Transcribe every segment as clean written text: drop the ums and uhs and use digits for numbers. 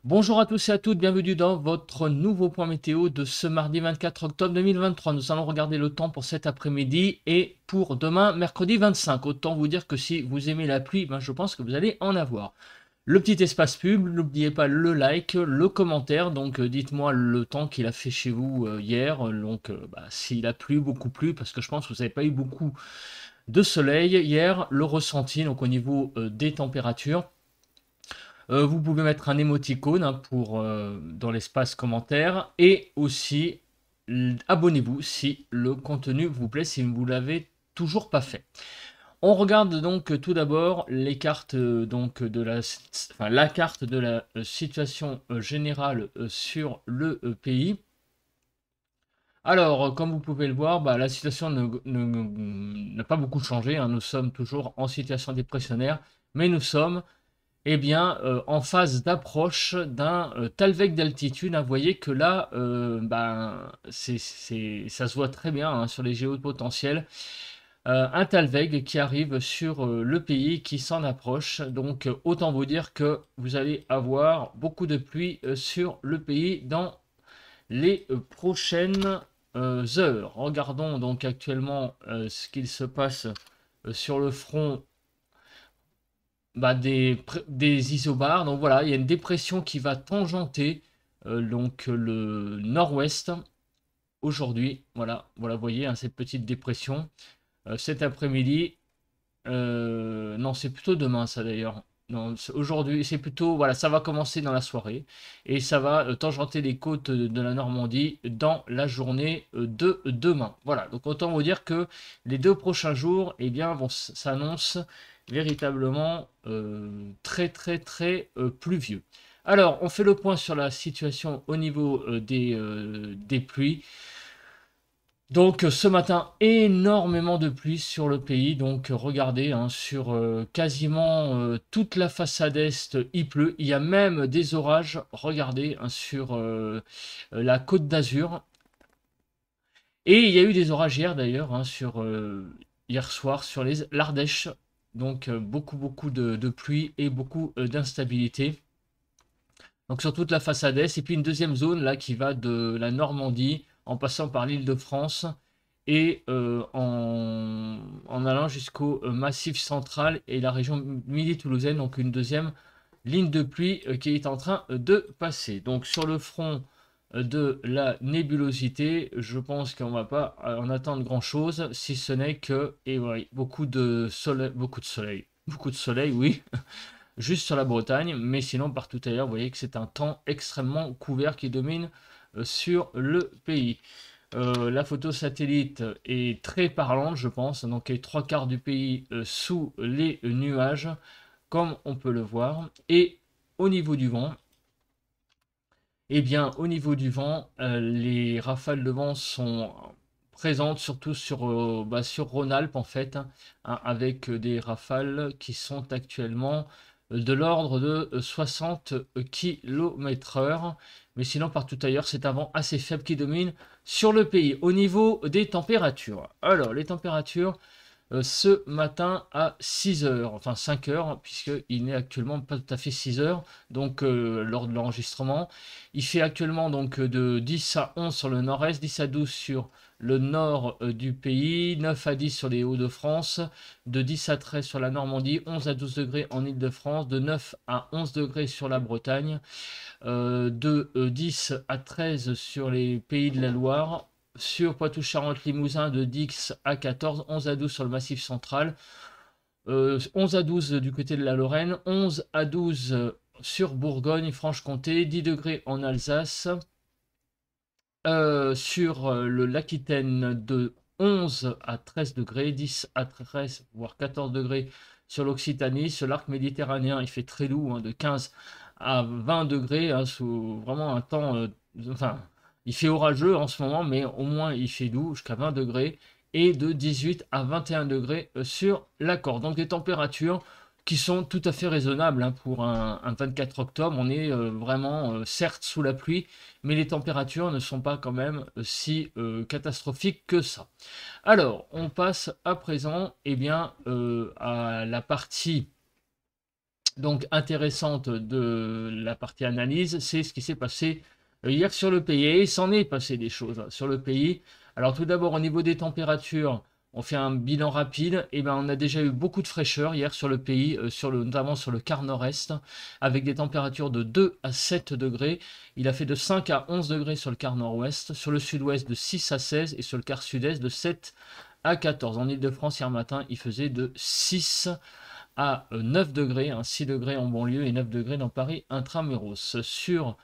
Bonjour à tous et à toutes, bienvenue dans votre nouveau point météo de ce mardi 24 octobre 2023. Nous allons regarder le temps pour cet après-midi et pour demain, mercredi 25. Autant vous dire que si vous aimez la pluie, je pense que vous allez en avoir. Le petit espace pub, n'oubliez pas le like, le commentaire, donc dites-moi le temps qu'il a fait chez vous hier, s'il a plu, beaucoup plu, parce que je pense que vous n'avez pas eu beaucoup de soleil hier, le ressenti, donc au niveau des températures. Vous pouvez mettre un émoticône pour, dans l'espace commentaire et aussi abonnez-vous si le contenu vous plaît, si vous l'avez toujours pas fait. On regarde donc tout d'abord les cartes la carte de la situation générale sur le pays. Alors, comme vous pouvez le voir, la situation n'a pas beaucoup changé, hein. Nous sommes toujours en situation dépressionnaire, mais nous sommes en phase d'approche d'un Talweg d'altitude, hein. Vous voyez que là, ça se voit très bien, hein, sur les géopotentiels. Un Talweg qui arrive sur le pays, qui s'en approche. Donc, autant vous dire que vous allez avoir beaucoup de pluie sur le pays dans les prochaines heures. Regardons donc actuellement ce qu'il se passe sur le front des isobars. Donc voilà, il y a une dépression qui va tangenter le nord-ouest aujourd'hui. Voilà, voilà, vous voyez, hein, cette petite dépression. Cet après-midi, non, c'est plutôt demain ça d'ailleurs. Non, aujourd'hui, c'est plutôt, voilà, ça va commencer dans la soirée et ça va tangenter les côtes de la Normandie dans la journée de demain. Voilà, donc autant vous dire que les 2 prochains jours, s'annoncent véritablement très pluvieux. Alors, on fait le point sur la situation au niveau des pluies. Donc ce matin, énormément de pluie sur le pays. Donc regardez, hein, sur quasiment toute la façade est, il pleut. Il y a même des orages, regardez, hein, sur la côte d'Azur. Et il y a eu des orages hier d'ailleurs, hein, hier soir sur l'Ardèche. Donc beaucoup de pluie et beaucoup d'instabilité. Donc sur toute la façade est. Et puis une deuxième zone là qui va de la Normandie en passant par l'Île-de-France et en allant jusqu'au Massif central et la région Midi-Toulousaine, donc une deuxième ligne de pluie qui est en train de passer. Donc sur le front de la nébulosité, je pense qu'on ne va pas en attendre grand-chose, si ce n'est que, et ouais, beaucoup de soleil, oui, juste sur la Bretagne, mais sinon partout ailleurs, vous voyez que c'est un temps extrêmement couvert qui domine sur le pays. La photo satellite est très parlante, je pense. Donc, les 3 quarts du pays sous les nuages, comme on peut le voir. Et au niveau du vent, au niveau du vent, les rafales de vent sont présentes surtout sur Rhône-Alpes, en fait, hein, avec des rafales qui sont actuellement de l'ordre de 60 km/h. Mais sinon, partout ailleurs, c'est un vent assez faible qui domine sur le pays. Au niveau des températures, alors les températures ce matin à 6 heures, enfin 5 heures, puisqu'il n'est actuellement pas tout à fait 6 heures, donc lors de l'enregistrement. Il fait actuellement donc de 10 à 11 sur le nord-est, 10 à 12 sur le nord du pays, 9 à 10 sur les Hauts-de-France, de 10 à 13 sur la Normandie, 11 à 12 degrés en Île-de-France, de 9 à 11 degrés sur la Bretagne, de 10 à 13 sur les pays de la Loire, sur Poitou-Charentes-Limousin de 10 à 14, 11 à 12 sur le Massif central, 11 à 12 du côté de la Lorraine, 11 à 12 sur Bourgogne-Franche-Comté, 10 degrés en Alsace, sur l'Aquitaine de 11 à 13 degrés, 10 à 13 voire 14 degrés sur l'Occitanie, sur l'arc méditerranéen il fait très doux, hein, de 15 à 20 degrés, hein, sous vraiment un temps, enfin il fait orageux en ce moment mais au moins il fait doux jusqu'à 20 degrés et de 18 à 21 degrés sur l'accord. Donc des températures qui sont tout à fait raisonnables, hein, pour un 24 octobre. On est vraiment certes sous la pluie, mais les températures ne sont pas quand même si catastrophiques que ça. Alors, on passe à présent à la partie donc intéressante de la partie analyse, c'est ce qui s'est passé hier sur le pays. Et il s'en est passé des choses sur le pays. Alors tout d'abord au niveau des températures, on fait un bilan rapide. Et ben on a déjà eu beaucoup de fraîcheur hier sur le pays, notamment sur le quart nord-est, avec des températures de 2 à 7 degrés. Il a fait de 5 à 11 degrés sur le quart nord-ouest, sur le sud-ouest de 6 à 16 et sur le quart sud-est de 7 à 14. En Ile-de-France hier matin, il faisait de 6 à 9 degrés, 6 degrés en banlieue et 9 degrés dans Paris intramuros. Sur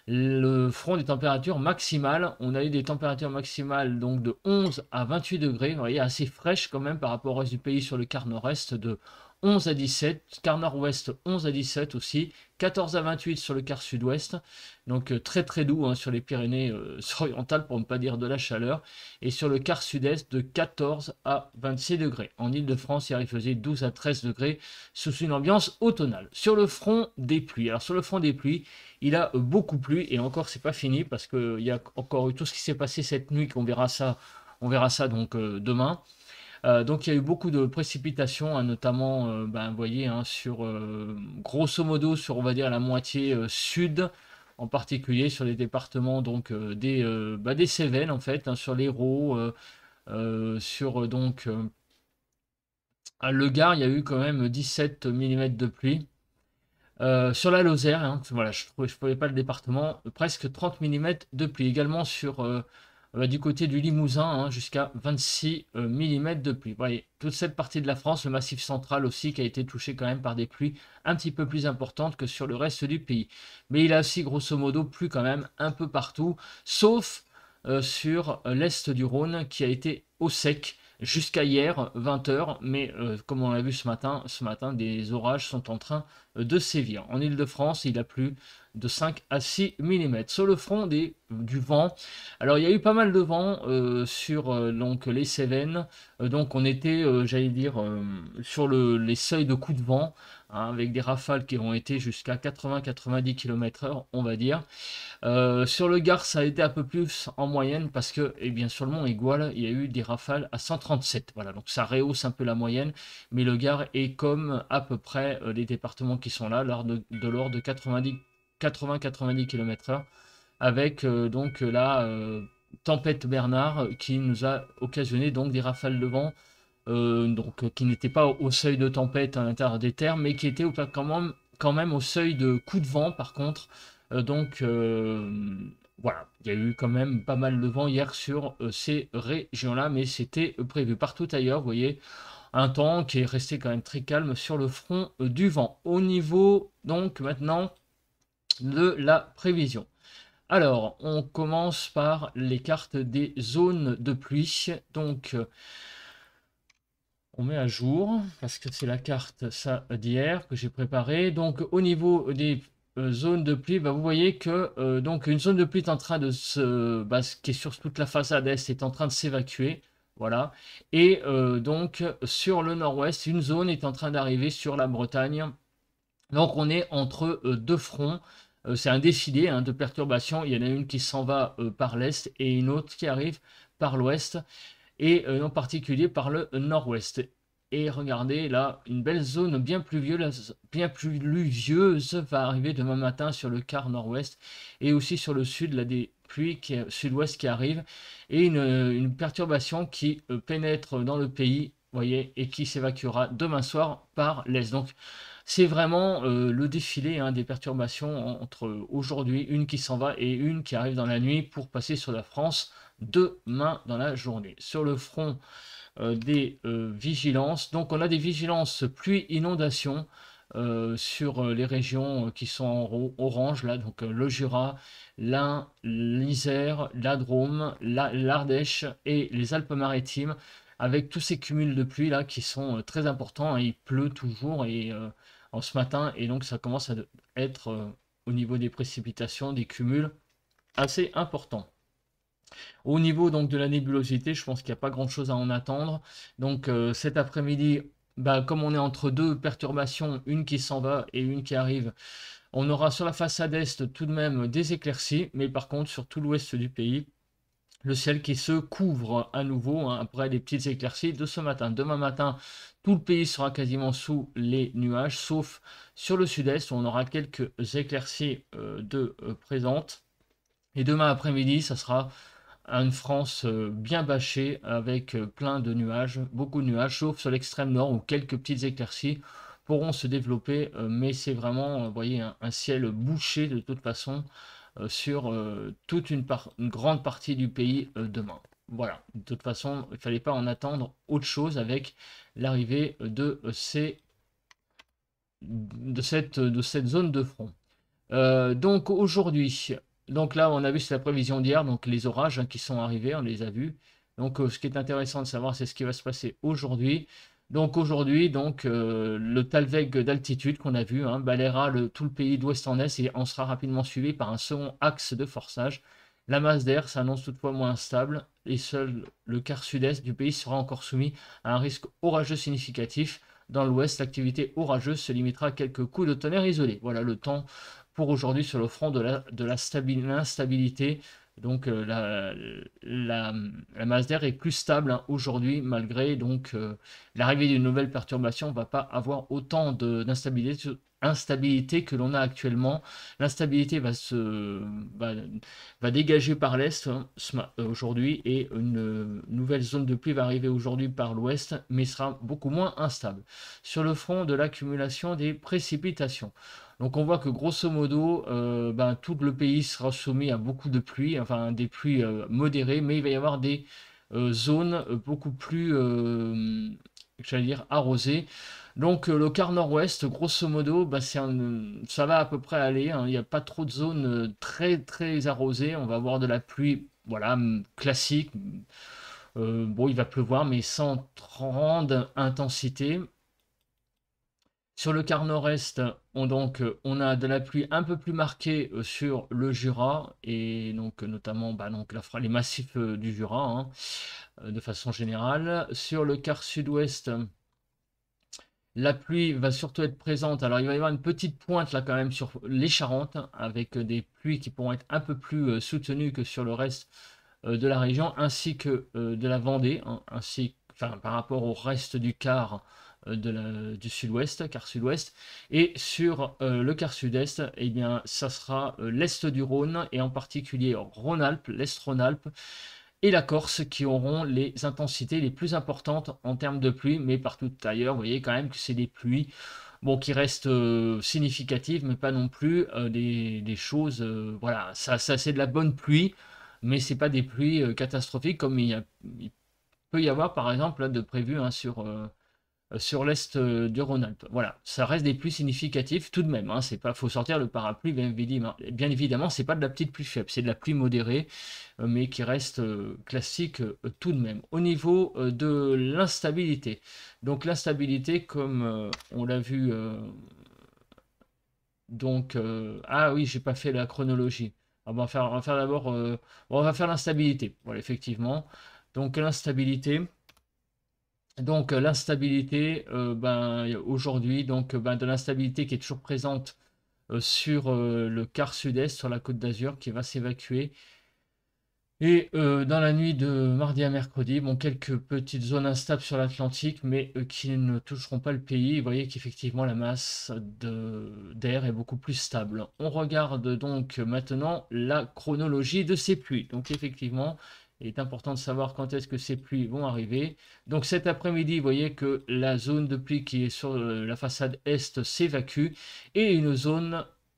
le front des températures maximales, on a eu des températures maximales donc de 11 à 28 degrés, vous voyez, assez fraîches quand même par rapport au reste du pays sur le quart nord-est, de 11 à 17, quart nord-ouest 11 à 17 aussi, 14 à 28 sur le quart sud-ouest, donc très très doux sur les Pyrénées orientales pour ne pas dire de la chaleur, et sur le quart sud-est de 14 à 26 degrés. En Ile-de-France, hier il faisait 12 à 13 degrés sous une ambiance automnale. Sur le front des pluies, alors sur le front des pluies, il a beaucoup plu et encore c'est pas fini parce qu'il y a encore eu tout ce qui s'est passé cette nuit qu'on verra ça, on verra ça donc demain. Donc il y a eu beaucoup de précipitations, notamment, vous voyez, sur grosso modo sur on va dire la moitié sud, en particulier sur les départements donc des Cévennes en fait, sur l'Hérault, sur le Gard, il y a eu quand même 17 mm de pluie. Sur la Lozère, voilà, je ne trouvais pas le département, presque 30 mm de pluie. Également sur du côté du Limousin, jusqu'à 26 mm de pluie. Vous voyez, toute cette partie de la France, le Massif central aussi, qui a été touché quand même par des pluies un petit peu plus importantes que sur le reste du pays. Mais il a aussi grosso modo plu quand même un peu partout, sauf sur l'est du Rhône, qui a été au sec jusqu'à hier, 20 h, mais comme on l'a vu ce matin, des orages sont en train de sévir. En Ile-de-France, il a plu de 5 à 6 mm. Sur le front du vent, alors il y a eu pas mal de vent sur donc les Cévennes, donc on était, j'allais dire, sur les seuils de coups de vent, avec des rafales qui ont été jusqu'à 80-90 km/h, on va dire. Sur le Gard, ça a été un peu plus en moyenne parce que, eh bien, sur le mont Aigoual, il y a eu des rafales à 137. Voilà, donc ça rehausse un peu la moyenne, mais le Gard est comme à peu près les départements qui sont là, de l'ordre de 80-90 km/h, avec donc la tempête Bernard qui nous a occasionné donc des rafales de vent. Qui n'étaient pas au seuil de tempête à l'intérieur des terres, mais qui étaient quand même au seuil de coup de vent par contre. Voilà, il y a eu quand même pas mal de vent hier sur ces régions-là, mais c'était prévu. Partout ailleurs, vous voyez, un temps qui est resté quand même très calme sur le front du vent. Au niveau, donc, maintenant, de la prévision. Alors, on commence par les cartes des zones de pluie. Donc, on met à jour, parce que c'est la carte ça d'hier que j'ai préparée. Donc, au niveau des zones de pluie, vous voyez que donc une zone de pluie est en train de qui est sur toute la façade est, est en train de s'évacuer. Voilà. Et donc, sur le nord-ouest, une zone est en train d'arriver sur la Bretagne. Donc, on est entre deux fronts. C'est un défilé de perturbations. Il y en a une qui s'en va par l'est et une autre qui arrive par l'ouest et en particulier par le nord-ouest. Et regardez là, une belle zone bien pluvieuse va arriver demain matin sur le quart nord-ouest et aussi sur le sud, là des pluies sud-ouest qui arrivent et une perturbation qui pénètre dans le pays, voyez, et qui s'évacuera demain soir par l'est. Donc c'est vraiment le défilé des perturbations entre aujourd'hui, une qui s'en va et une qui arrive dans la nuit pour passer sur la France demain dans la journée. Sur le front des vigilances, donc on a des vigilances pluie inondation sur les régions qui sont en orange, là, donc le Jura, l'Ain, l'Isère, la Drôme, l'Ardèche et les Alpes-Maritimes, avec tous ces cumuls de pluie là qui sont très importants. Il pleut toujours et en ce matin, et donc ça commence à être au niveau des précipitations, des cumuls assez importants. Au niveau donc de la nébulosité, je pense qu'il n'y a pas grand chose à en attendre. Donc cet après-midi, comme on est entre deux perturbations, une qui s'en va et une qui arrive, on aura sur la façade est tout de même des éclaircies, mais par contre sur tout l'ouest du pays, Le ciel qui se couvre à nouveau hein, après les petites éclaircies de ce matin. Demain matin, tout le pays sera quasiment sous les nuages, sauf sur le sud-est où on aura quelques éclaircies présentes. Et demain après-midi, ça sera une France bien bâchée avec plein de nuages, beaucoup de nuages, sauf sur l'extrême nord où quelques petites éclaircies pourront se développer, mais c'est vraiment, vous voyez, un ciel bouché de toute façon sur toute une grande partie du pays demain. Voilà, de toute façon, il ne fallait pas en attendre autre chose avec l'arrivée de cette zone de front. Donc aujourd'hui, donc là on a vu c'est la prévision d'hier, donc les orages hein, qui sont arrivés, on les a vus. Donc ce qui est intéressant de savoir, c'est ce qui va se passer aujourd'hui. Donc aujourd'hui, le Talweg d'altitude qu'on a vu hein, balayera tout le pays d'ouest en est et en sera rapidement suivi par un second axe de forçage. La masse d'air s'annonce toutefois moins stable et seul le quart sud-est du pays sera encore soumis à un risque orageux significatif. Dans l'ouest, l'activité orageuse se limitera à quelques coups de tonnerre isolés. Voilà le temps pour aujourd'hui sur le front de l'instabilité. Donc la masse d'air est plus stable hein, aujourd'hui malgré l'arrivée d'une nouvelle perturbation. On ne va pas avoir autant d'instabilité que l'on a actuellement. L'instabilité va dégager par l'est hein, aujourd'hui et une nouvelle zone de pluie va arriver aujourd'hui par l'ouest mais sera beaucoup moins instable. Sur le front de l'accumulation des précipitations. Donc on voit que grosso modo, tout le pays sera soumis à beaucoup de pluie, enfin des pluies modérées, mais il va y avoir des zones beaucoup plus, j'allais dire, arrosées. Donc le quart nord-ouest, grosso modo, ça va à peu près aller, hein. Il n'y a pas trop de zones très très arrosées. On va avoir de la pluie, voilà, classique. Bon, il va pleuvoir, mais sans grande intensité. Sur le quart nord-est, on a de la pluie un peu plus marquée sur le Jura et donc notamment les massifs du Jura hein, de façon générale. Sur le quart sud-ouest, la pluie va surtout être présente. Alors il va y avoir une petite pointe là quand même sur les Charentes avec des pluies qui pourront être un peu plus soutenues que sur le reste de la région ainsi que de la Vendée, hein, par rapport au reste du quart du sud-ouest, quart sud-ouest. Et sur le quart sud-est, eh bien, ça sera l'est du Rhône et en particulier Rhône-Alpes, l'est Rhône-Alpes et la Corse qui auront les intensités les plus importantes en termes de pluie, mais partout ailleurs, vous voyez quand même que c'est des pluies bon, qui restent significatives, mais pas non plus des choses. Voilà, ça c'est de la bonne pluie, mais c'est pas des pluies catastrophiques comme il peut y avoir par exemple là, de prévu hein, sur l'est du Rhône-Alpes. Voilà, ça reste des pluies significatives tout de même. Hein, c'est pas, faut sortir le parapluie, bien évidemment, c'est pas de la petite pluie faible, c'est de la pluie modérée, mais qui reste classique tout de même. Au niveau de l'instabilité, donc l'instabilité, comme on l'a vu, ah oui, j'ai pas fait la chronologie. On va faire d'abord, on va faire l'instabilité. Voilà, effectivement. Donc l'instabilité. Donc l'instabilité, aujourd'hui, de l'instabilité qui est toujours présente sur le quart sud-est, sur la côte d'Azur, qui va s'évacuer. Et dans la nuit de mardi à mercredi, bon, quelques petites zones instables sur l'Atlantique, mais qui ne toucheront pas le pays. Vous voyez qu'effectivement la masse d'air est beaucoup plus stable. On regarde donc maintenant la chronologie de ces pluies. Donc effectivement, il est important de savoir quand est-ce que ces pluies vont arriver. Donc cet après-midi, vous voyez que la zone de pluie qui est sur la façade est s'évacue et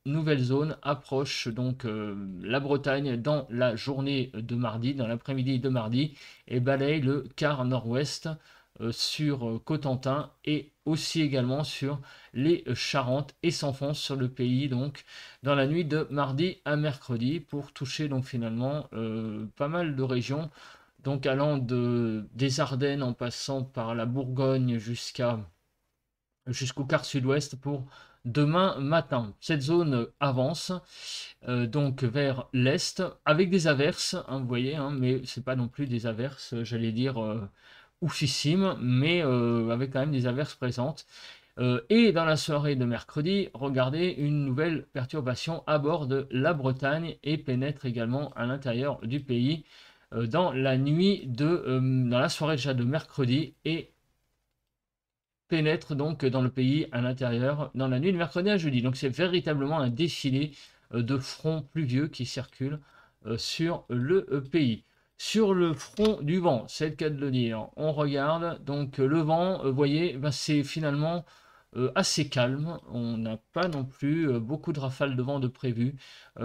nouvelle zone approche donc la Bretagne dans la journée de mardi, dans l'après-midi de mardi, et balaye le quart nord-ouest sur Cotentin et aussi également sur les Charentes et s'enfonce sur le pays donc dans la nuit de mardi à mercredi pour toucher donc finalement pas mal de régions donc allant des Ardennes en passant par la Bourgogne jusqu'au quart sud-ouest pour demain matin. Cette zone avance donc vers l'est avec des averses, hein, vous voyez, hein, mais c'est pas non plus des averses, j'allais dire oufissimes, mais avec quand même des averses présentes. Et dans la soirée de mercredi, regardez, une nouvelle perturbation à bord de la Bretagne et pénètre également à l'intérieur du pays. dans la nuit dans la soirée déjà de mercredi et pénètre donc dans le pays à l'intérieur dans la nuit de mercredi à jeudi. Donc c'est véritablement un défilé de fronts pluvieux qui circulent sur le pays. Sur le front du vent, c'est le cas de le dire, on regarde, donc le vent, vous voyez, ben, c'est finalement assez calme. On n'a pas non plus beaucoup de rafales de vent de prévues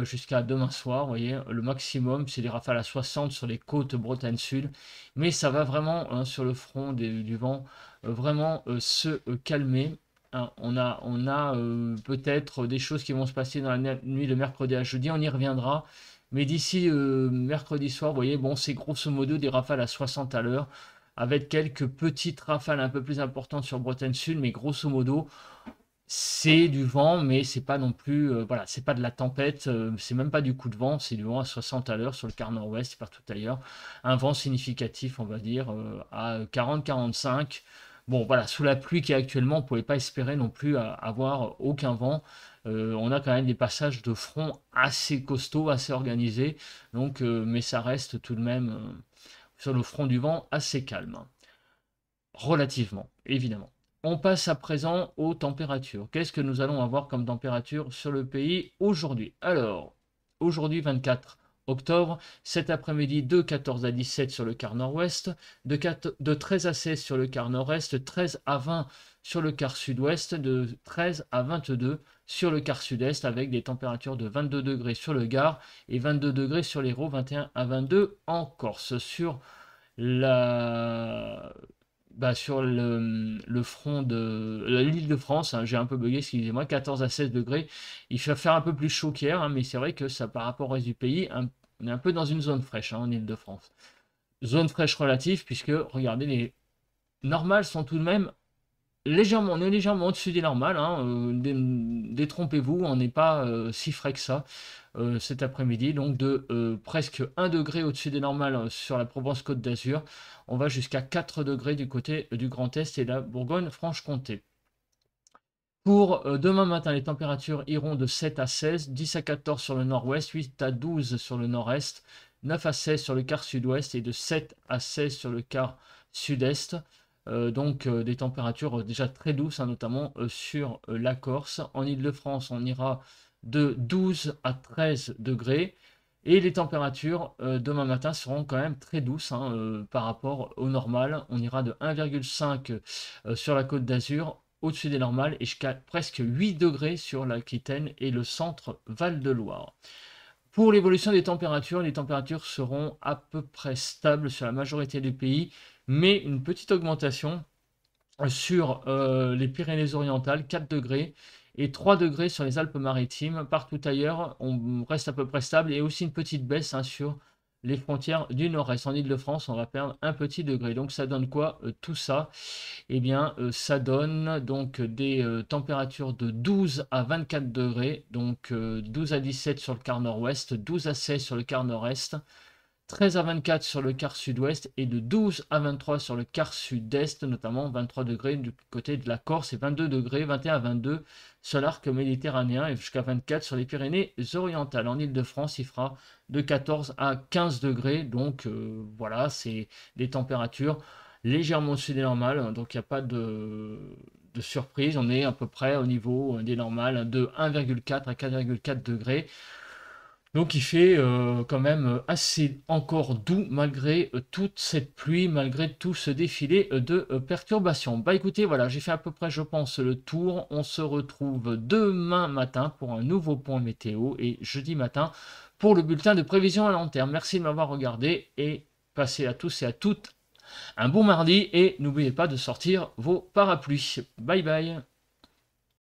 jusqu'à demain soir. Vous voyez, le maximum, c'est des rafales à 60 sur les côtes Bretagne Sud. Mais ça va vraiment sur le front du vent vraiment se calmer. Hein. On a peut-être des choses qui vont se passer dans la nuit de mercredi à jeudi. On y reviendra. Mais d'ici mercredi soir, vous voyez, bon, c'est grosso modo des rafales à 60 à l'heure avec quelques petites rafales un peu plus importantes sur Bretagne Sud, mais grosso modo, c'est du vent, mais c'est pas non plus, voilà, c'est pas de la tempête, c'est même pas du coup de vent, c'est du vent à 60 à l'heure sur le quart nord-ouest et partout ailleurs. Un vent significatif, on va dire, à 40-45. Bon, voilà, sous la pluie qui est actuellement, on ne pouvait pas espérer non plus avoir aucun vent. On a quand même des passages de front assez costauds, assez organisés, donc, mais ça reste tout de même sur le front du vent assez calme. Relativement, évidemment. On passe à présent aux températures. Qu'est-ce que nous allons avoir comme température sur le pays aujourd'hui? Alors, aujourd'hui 24 octobre, cet après-midi de 14 à 17 sur le quart nord-ouest, de 13 à 16 sur le quart nord-est, 13 à 20 sur le quart sud-ouest, de 13 à 22 sur le quart sud-est, avec des températures de 22 degrés sur le Gard et 22 degrés sur l'Hérault, 21 à 22 en Corse. Sur la sur le front de l'île de France, hein, j'ai un peu bugué, excusez-moi, 14 à 16 degrés. Il va faire un peu plus chaud qu'hier, hein, mais c'est vrai que ça, par rapport au reste du pays, on est un peu dans une zone fraîche en île de France. Zone fraîche relative, puisque, regardez, les normales sont tout de même légèrement, on est légèrement au-dessus des normales, hein, détrompez-vous, on n'est pas si frais que ça cet après-midi, donc de presque 1 degré au-dessus des normales sur la Provence-Côte d'Azur, on va jusqu'à 4 degrés du côté du Grand Est et de la Bourgogne-Franche-Comté. Pour demain matin, les températures iront de 7 à 16, 10 à 14 sur le nord-ouest, 8 à 12 sur le nord-est, 9 à 16 sur le quart sud-ouest et de 7 à 16 sur le quart sud-est. Donc des températures déjà très douces, hein, notamment sur la Corse. En Ile-de-France, on ira de 12 à 13 degrés. Et les températures demain matin seront quand même très douces hein, par rapport au normal. On ira de 1,5 sur la Côte d'Azur, au-dessus des normales, et jusqu'à presque 8 degrés sur l'Aquitaine et le centre Val-de-Loire. Pour l'évolution des températures, les températures seront à peu près stables sur la majorité du pays, mais une petite augmentation sur les Pyrénées-Orientales, 4 degrés, et 3 degrés sur les Alpes-Maritimes. Partout ailleurs, on reste à peu près stable, et aussi une petite baisse hein, sur les frontières du nord-est. En Ile-de-France, on va perdre un petit degré. Donc ça donne quoi tout ça? Eh bien, ça donne donc des températures de 12 à 24 degrés, donc 12 à 17 sur le quart nord-ouest, 12 à 16 sur le quart nord-est, 13 à 24 sur le quart sud-ouest et de 12 à 23 sur le quart sud-est, notamment 23 degrés du côté de la Corse et 22 degrés, 21 à 22 sur l'arc méditerranéen et jusqu'à 24 sur les Pyrénées-Orientales. En Ile-de-France, il fera de 14 à 15 degrés, donc voilà, c'est des températures légèrement au-dessus des normales, donc il n'y a pas de surprise, on est à peu près au niveau des normales de 1,4 à 4,4 degrés. Donc il fait quand même assez encore doux malgré toute cette pluie, malgré tout ce défilé de perturbations. Bah écoutez, voilà, j'ai fait à peu près, je pense, le tour. On se retrouve demain matin pour un nouveau point météo et jeudi matin pour le bulletin de prévision à long terme. Merci de m'avoir regardé et passez à tous et à toutes un bon mardi et n'oubliez pas de sortir vos parapluies. Bye bye.